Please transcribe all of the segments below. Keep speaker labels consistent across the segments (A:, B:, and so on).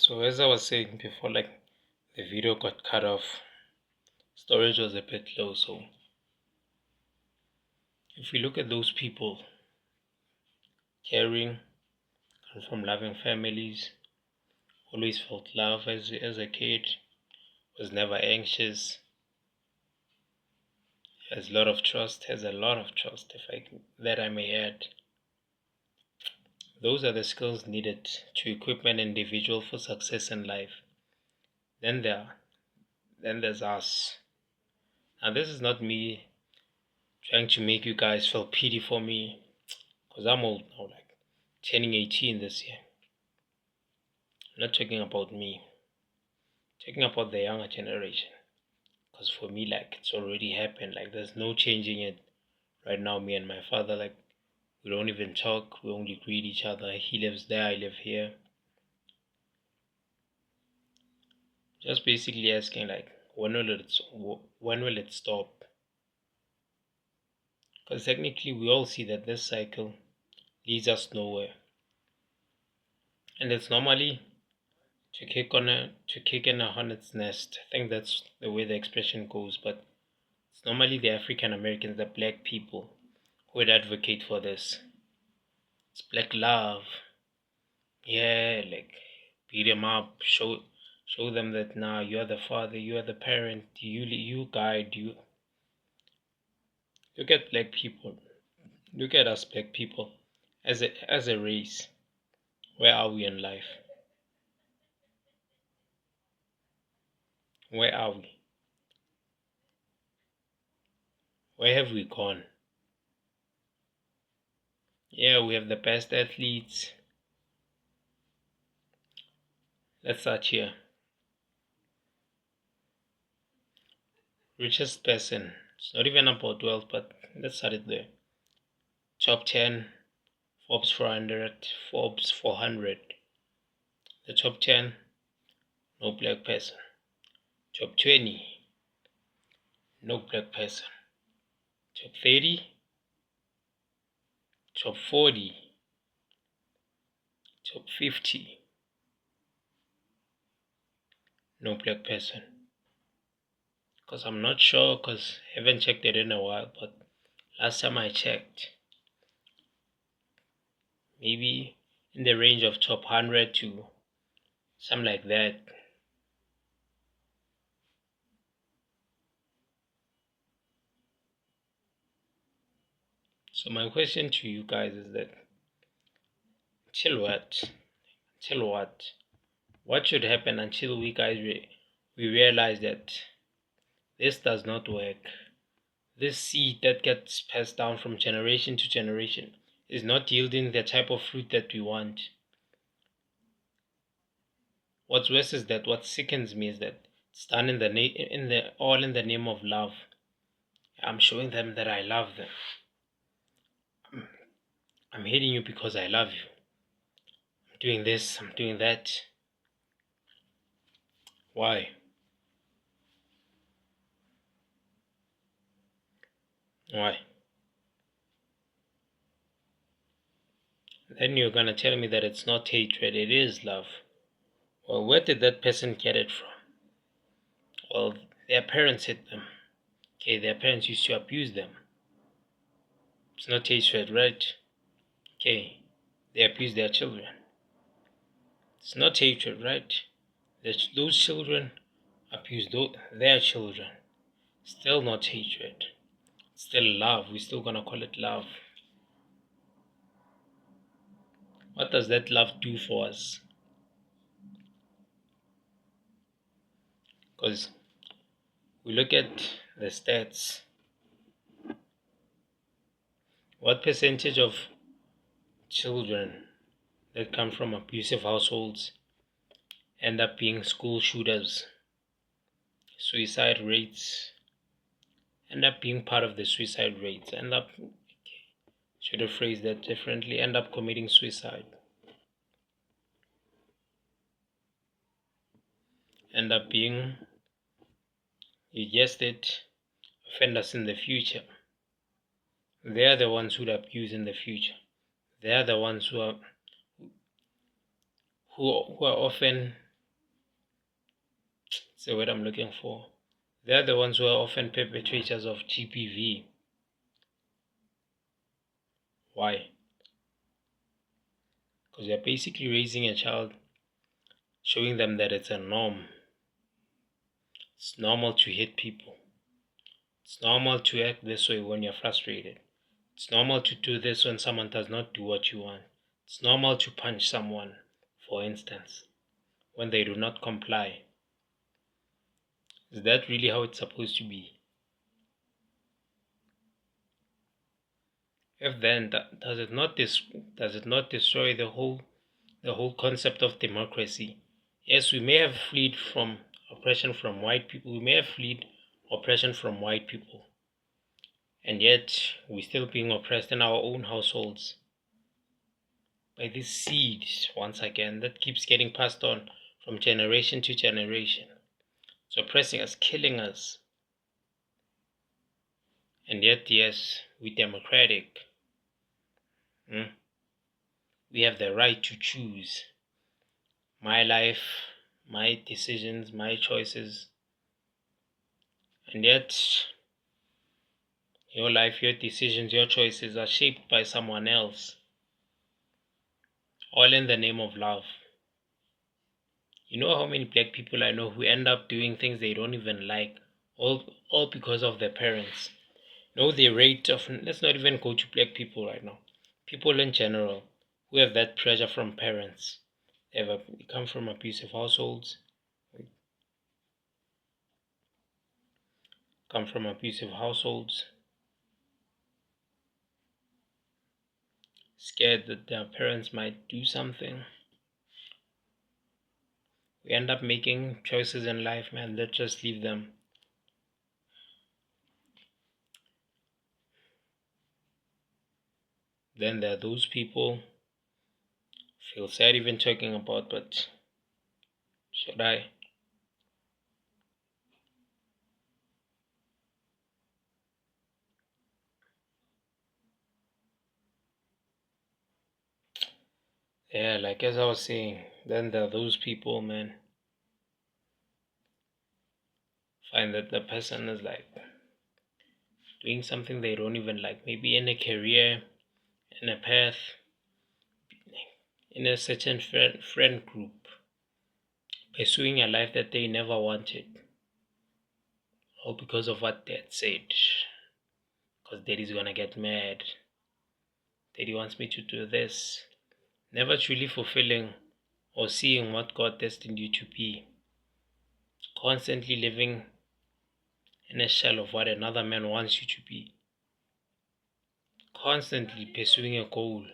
A: So as I was saying before, like the video got cut off, storage was a bit low. So if we look at those people caring, come from loving families, always felt love as a kid, was never anxious, has a lot of trust, if I may add. Those are the skills needed to equip an individual for success in life. Then there's us. Now this is not me trying to make you guys feel pity for me, because I'm old now, like turning 18 this year. I'm not talking about me, I'm talking about the younger generation. Because for me, like it's already happened. Like there's no changing it. Right now, me and my father, like we don't even talk. We only greet each other. He lives there, I live here. Just basically asking, like, when will it stop? Because technically, we all see that this cycle leads us nowhere, and it's normally to kick in a hornet's nest. I think that's the way the expression goes. But it's normally the African Americans, the black people, who would advocate for this. It's black love. Yeah, like beat them up, show them that now you are the father, you are the parent, you guide you. Look at black people. Look at us black people as a race. Where are we in life? Where are we? Where have we gone? Yeah, we have the best athletes. Let's start here. Richest person. It's not even about wealth, but let's start it there. Top 10, Forbes 400, Forbes 400. The top 10, no black person. Top 20, no black person. Top 30, top 40, top 50, no black person. Because I'm not sure, because I haven't checked it in a while, but last time I checked, maybe in the range of top 100 to something like that. So my question to you guys is that, till what? Till what? What should happen until we realize that this does not work? This seed that gets passed down from generation to generation is not yielding the type of fruit that we want. What's worse is that what sickens me is that it's done in the name of love. I'm showing them that I love them. I'm hating you because I love you. I'm doing this, I'm doing that. Why? Why? Then you're gonna tell me that it's not hatred, it is love. Well, where did that person get it from? Well, their parents hit them. Okay, their parents used to abuse them. It's not hatred, right? Okay, they abuse their children. It's not hatred, right? Those children abuse their children. Still not hatred. Still love. We're still gonna call it love. What does that love do for us? Because we look at the stats. What percentage of children that come from abusive households end up being school shooters? Suicide rates end up being part of the suicide rates. Should have phrased that differently, end up committing suicide. End up being, you guessed it, offenders in the future. They're the ones who abuse in the future. They're the ones who are often That's the word I'm looking for. They're the ones who are often perpetrators of GBV. Why? Because you're basically raising a child, showing them that it's a norm. It's normal to hit people. It's normal to act this way when you're frustrated. It's normal to do this when someone does not do what you want. It's normal to punch someone, for instance, when they do not comply. Is that really how it's supposed to be? If then, does it not destroy the whole concept of democracy? Yes, we may have fled from oppression from white people. We may have fled oppression from white people, and yet we're still being oppressed in our own households by this seed, once again, that keeps getting passed on from generation to generation. It's oppressing us, killing us. And yet, yes, we're democratic. We have the right to choose my life, my decisions, my choices. And yet, your life, your decisions, your choices are shaped by someone else, all in the name of love. You know how many black people I know who end up doing things they don't even like, all because of their parents. Know the rate of, let's not even go to black people right now, people in general who have that pressure from parents. They come from abusive households, scared that their parents might do something. We end up making choices in life, man, that just leave them. Then there are those people, feel sad even talking about, but should I? Yeah, like as I was saying, then there are those people, man, find that the person is like doing something they don't even like, maybe in a career, in a path, in a certain friend group, pursuing a life that they never wanted, all because of what dad said. Because daddy's gonna get mad. Daddy wants me to do this. Never truly fulfilling or seeing what God destined you to be. Constantly living in a shell of what another man wants you to be. Constantly pursuing a goal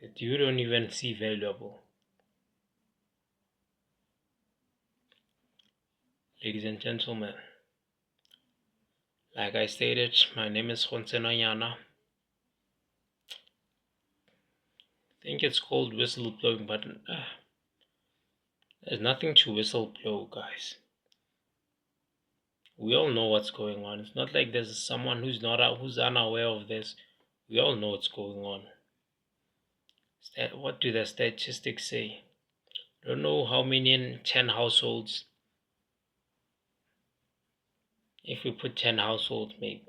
A: that you don't even see valuable. Ladies and gentlemen, like I stated, my name is Khonsenanyana. I think it's called whistleblowing, but there's nothing to whistleblow, guys. We all know what's going on. It's not like there's someone who's unaware of this. We all know what's going on. What do the statistics say? Don't know how many in 10 households. If we put 10 households, maybe.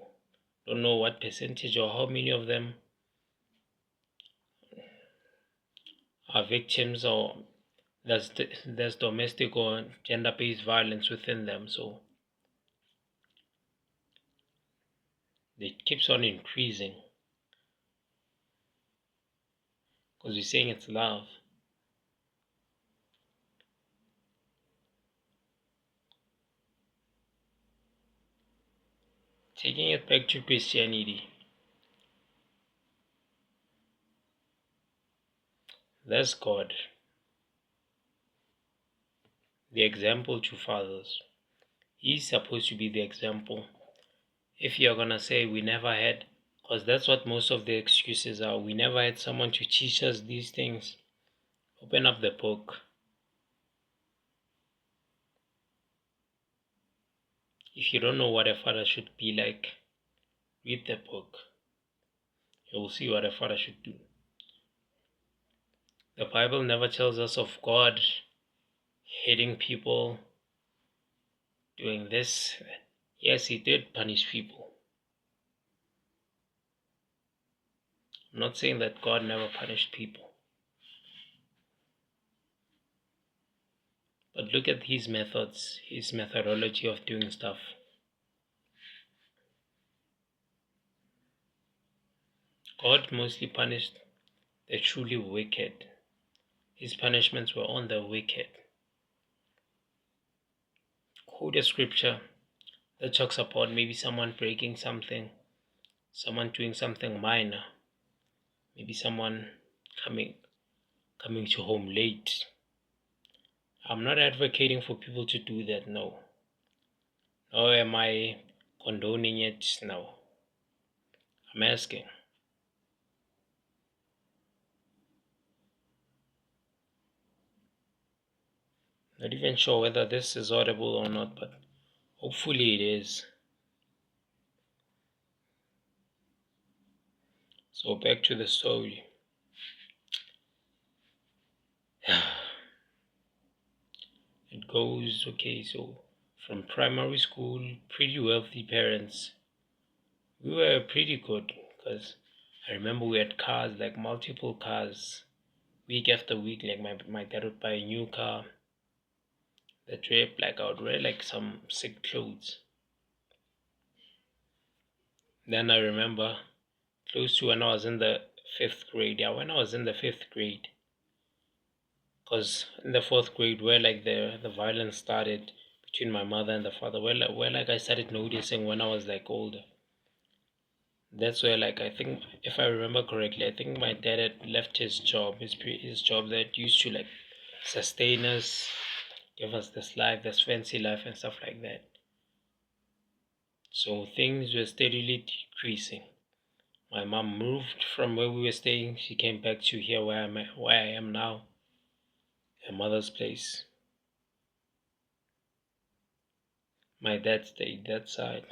A: Don't know what percentage or how many of them are victims, or there's domestic or gender-based violence within them. So it keeps on increasing because we're saying it's love. Taking it back to Christianity, that's God, the example to fathers. He's supposed to be the example. If you're gonna say we never had, because that's what most of the excuses are, we never had someone to teach us these things. Open up the book. If you don't know what a father should be like, read the book. You will see what a father should do. The Bible never tells us of God hitting people, doing this. Yes, he did punish people. I'm not saying that God never punished people. But look at his methods, his methodology of doing stuff. God mostly punished the truly wicked. His punishments were on the wicked. Quote a scripture that talks about maybe someone breaking something, someone doing something minor, maybe someone coming to home late. I'm not advocating for people to do that, no. Nor am I condoning it, no. I'm asking. Not even sure whether this is audible or not, but hopefully it is. So back to the story. It goes, okay, so from primary school, pretty wealthy parents. We were pretty good because I remember we had cars, like multiple cars, week after week. Like my dad would buy a new car. The trip, like I would wear like some sick clothes. Then I remember close to when I was in the fifth grade. Yeah, when I was in the fifth grade, because in the fourth grade, where like the violence started between my mother and the father, where like I started noticing when I was like older. That's where, like, I think, if I remember correctly, I think my dad had left his job, his job that used to like sustain us, give us this life, this fancy life, and stuff like that. So things were steadily decreasing. My mom moved from where we were staying. She came back to here where I am now, her mother's place. My dad stayed that side.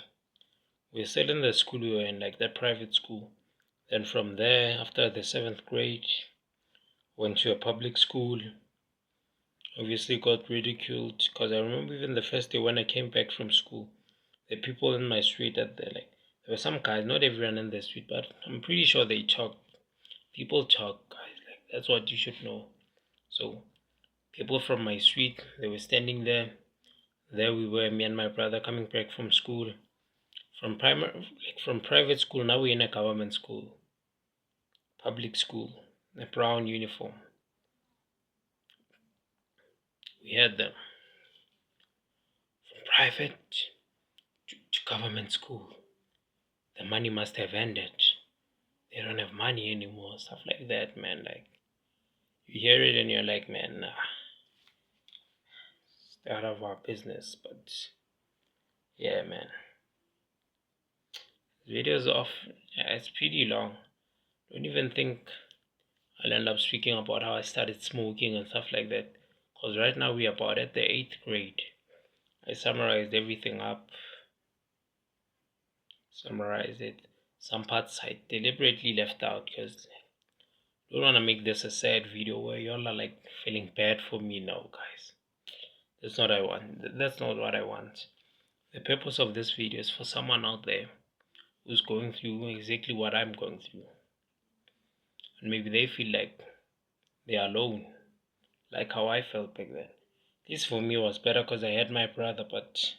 A: We were still in the school we were in, like that private school. Then from there, after the seventh grade, went to a public school. Obviously got ridiculed because I remember even the first day when I came back from school, the people in my street there were some guys, not everyone in the street, but I'm pretty sure they talk. People talk, guys. Like that's what you should know. So people from my street, they were standing there. There we were, me and my brother coming back from school, from private school. Now we're in a government school, public school, a brown uniform. We had them from private to government school. The money must have ended. They don't have money anymore, stuff like that, man. Like you hear it and you're like, man, nah, stay out of our business. But yeah, man, videos off. Yeah, it's pretty long. Don't even think I'll end up speaking about how I started smoking and stuff like that. Cause right now we're about at the 8th grade. I summarized everything up. Summarized it. Some parts I deliberately left out because I don't want to make this a sad video where y'all are like feeling bad for me now, guys. That's not what I want. That's not what I want. The purpose of this video is for someone out there who's going through exactly what I'm going through. And maybe they feel like they're alone, like how I felt back then. This for me was better because I had my brother, but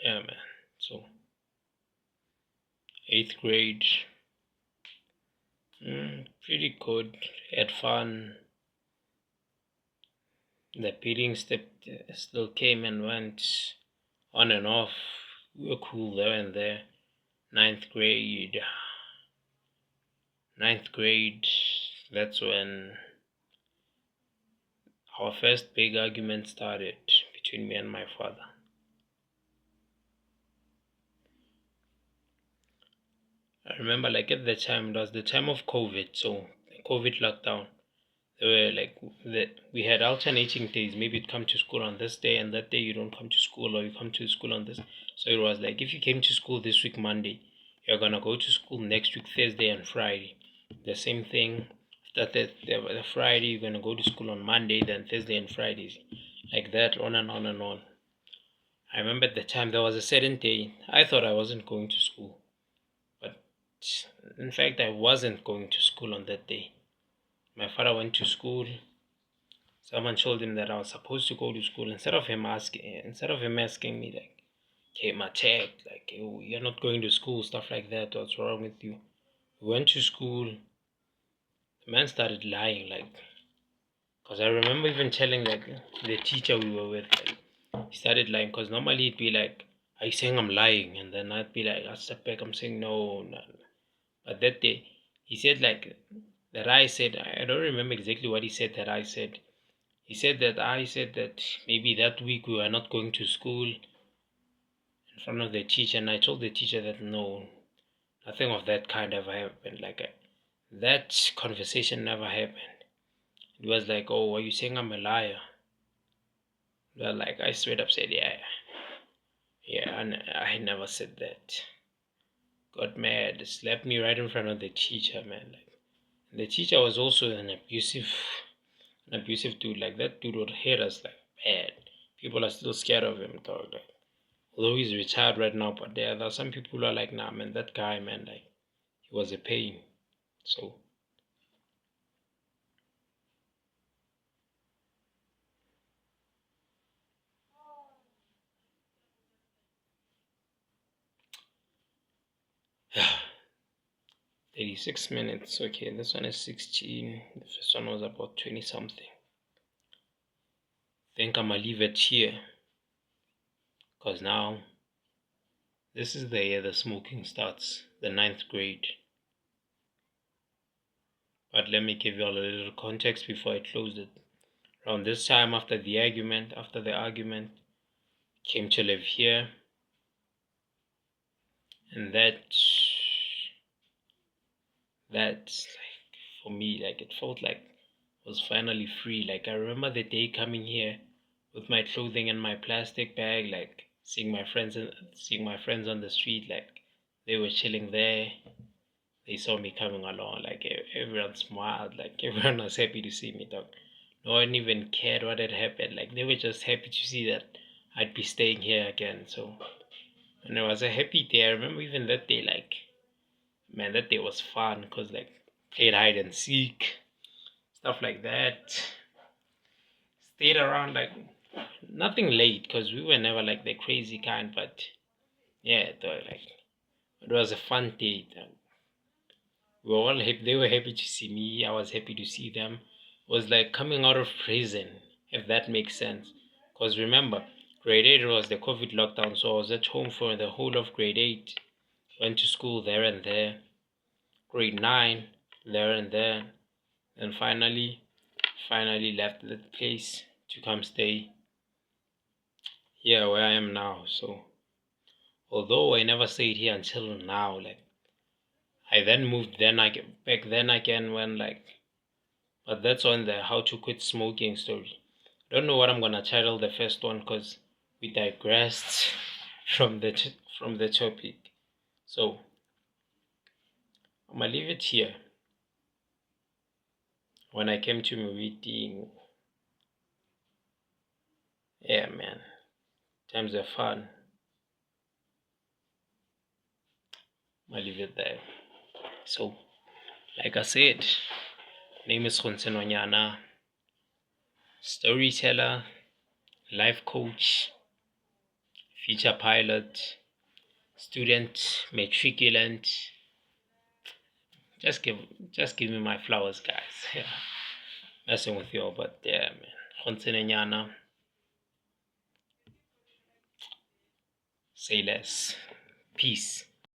A: yeah, man. So, 8th grade, pretty good, had fun. The beating still came and went on and off. We were cool there and there. Ninth grade, that's when our first big argument started between me and my father. I remember, like, at the time, it was the time of COVID, so COVID lockdown. They were like, we had alternating days. Maybe you'd come to school on this day, and that day you don't come to school, or you come to school on this. So it was like, if you came to school this week Monday, you're gonna go to school next week Thursday and Friday. The same thing that the Friday you're gonna go to school on Monday, then Thursday and Fridays, like that, on and on and on. I remember at the time there was a certain day I thought I wasn't going to school, but in fact I wasn't going to school on that day. My father went to school. Someone told him that I was supposed to go to school. Instead of him asking me like, "Okay, my check, like you're not going to school," stuff like that. What's wrong with you? We went to school. The man started lying, like, cause I remember even telling like the teacher we were with, like, he started lying. Cause normally he'd be like, "Are you saying I'm lying?" And then I'd be like, "I step back. I'm saying no, no." But that day, he said like that I said. I don't remember exactly what he said that I said. He said that I said that maybe that week we were not going to school in front of the teacher, and I told the teacher that no, nothing of that kind ever happened. Like that conversation never happened. It was like, "Oh, are you saying I'm a liar?" Well, like I straight up said, "Yeah, yeah, I never said that." Got mad, slapped me right in front of the teacher, man. Like the teacher was also an abusive dude. Like that dude would hate us like bad. People are still scared of him, dog. Like, although he's retired right now, but there are some people who are like, nah, man, that guy, man, like he was a pain. So 36 minutes. Okay, this one is 16. The first one was about 20 something. Think I'm gonna leave it here because now this is the year the smoking starts, the ninth grade. But let me give you all a little context before I close it. Around this time, after the argument, came to live here, and that's like for me, like it felt like I was finally free. Like I remember the day coming here with my clothing in my plastic bag, like seeing my friends on the street, like they were chilling there. They saw me coming along, like everyone smiled, like everyone was happy to see me, dog. No one even cared what had happened. Like they were just happy to see that I'd be staying here again. So, and it was a happy day. I remember even that day, like man, that day was fun because like played hide and seek, stuff like that. Stayed around like nothing late because we were never like the crazy kind, but yeah, though, like it was a fun day. We were all happy. They were happy to see me. I was happy to see them. It was like coming out of prison, if that makes sense. Because remember, grade 8 was the COVID lockdown, so I was at home for the whole of grade 8. Went to school there and there. Grade 9, there and there. And finally left the place to come stay here where I am now. So, although I never stayed here until now, like, I then moved back then again when like, but that's on the how to quit smoking story. I don't know what I'm gonna title the first one because we digressed from the topic. So I'm gonna leave it here. When I came to my meeting, yeah, man, times are fun. I'll leave it there. So, like I said, name is Khonsen Wanyana, storyteller, life coach, future pilot, student, matriculant. Just give just give me my flowers, guys. Yeah. Messing with y'all, but yeah, man. Khonsen Wanyana, say less. Peace.